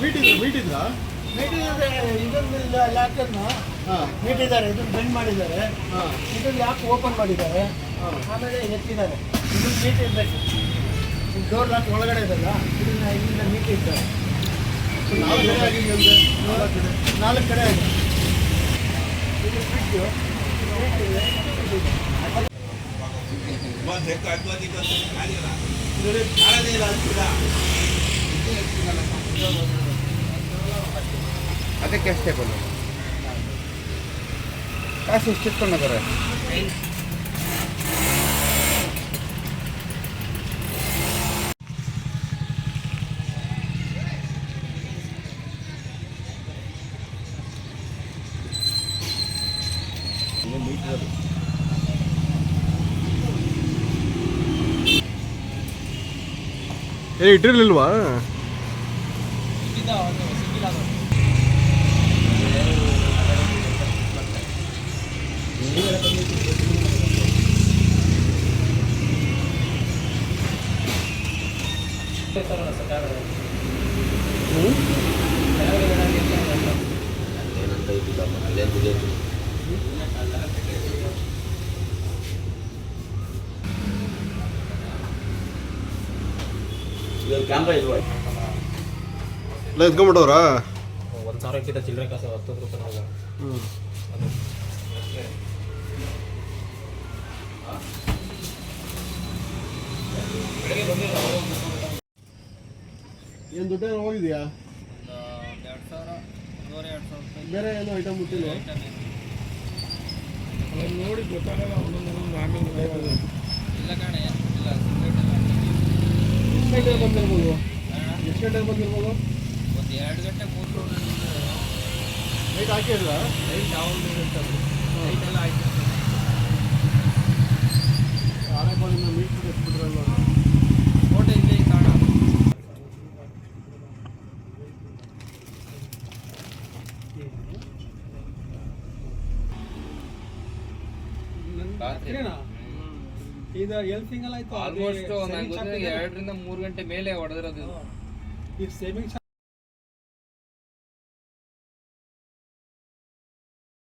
Meet ಇದ್ರಾ ಇದೊಂದು ಲ್ಯಾಕನ್ನು ಇಟ್ಟಿದ್ದಾರೆ, ಇದನ್ನು ಬೆಂಡ್ ಮಾಡಿದ್ದಾರೆ, ಇದನ್ನು ಲ್ಯಾಕ್ ಓಪನ್ ಮಾಡಿದ್ದಾರೆ, ಆಮೇಲೆ ಎತ್ತಿದ್ದಾರೆ. ಇದು ಮೀಟ್ ಇರಬೇಕು, ಡೋರ್ ಲಾಕ್ ಒಳಗಡೆ ಇದಲ್ಲ, ಇದನ್ನ ಇಲ್ಲಿಂದ ಮೀಟ್ ಇರ್ತಾರೆ. 4 ಕಡೆ ಆಗಿದೆ, ಇದು ಫ್ರಿಡ್ಜು ಅದಕ್ಕೆ ಅಷ್ಟೇ ಕೊಡು. ಕಾಸು ಎಷ್ಟು ಇಟ್ಕೊಂಡಾರೆ? ಇಟ್ಟಿರ್ಲಿಲ್ವಾ? ಕ್ಯಾಮ್ರಾ ಇಲ್ವಾ? ಇಲ್ಲ ಎತ್ಕೊಂಡ್ಬಿಟ್ಟವ್ರಾ? 1,000ಕ್ಕಿಂತ ಚಿಲ್ಲರೆ ಕಾಸು 10 ರೂಪಾಯಿ. ಏನು ದುಡ್ಡೇನು ಹೋಗಿದೆಯಾ? 2,000 ಬೇರೆ ಏನೋ ಐಟಮ್ ಮುಟ್ಟಿಲ್ಲ ನೋಡಿ ಗೊತ್ತಾಗಲ್ಲ. ಒಂದೊಂದು ಆಮೇಲೆ ಇಲ್ಲ ಕಾಣೆ, ಇಲ್ಲ ಎಷ್ಟು ಗಂಟೆಗೆ ಬಂದಿರ್ಬೋದು? ಎಷ್ಟು ಗಂಟೆಗೆ ಬಂದಿರ್ಬೋದು? ಒಂದು 2 ಗಂಟೆ 3 ನೈಟ್ ಹಾಕಿದ್ರಾ? ಲೈಟ್ ಯಾವಾಗಲೂ ಇರ್ತದೆ, ಲೈಟ್ ಎಲ್ಲ ಆಯ್ತು. ಆನೆಪಾಲಿಂದ ಮೀಟ್ ಎತ್ಬಿಟ್ರಲ್ಲ. ಫೋಟೋ ಇದೆ ಕಾಣ. ಇದು ಎಲ್ಫಿಂಗ್ ಎಲ್ಲ ಆಯ್ತು. ಆಲ್ಮೋಸ್ಟ್ 2 ರಿಂದ 3 ಗಂಟೆ ಮೇಲೆ ಹೊಡೆದಿರೋದು. ಈ ಸೇವಿಂಗ್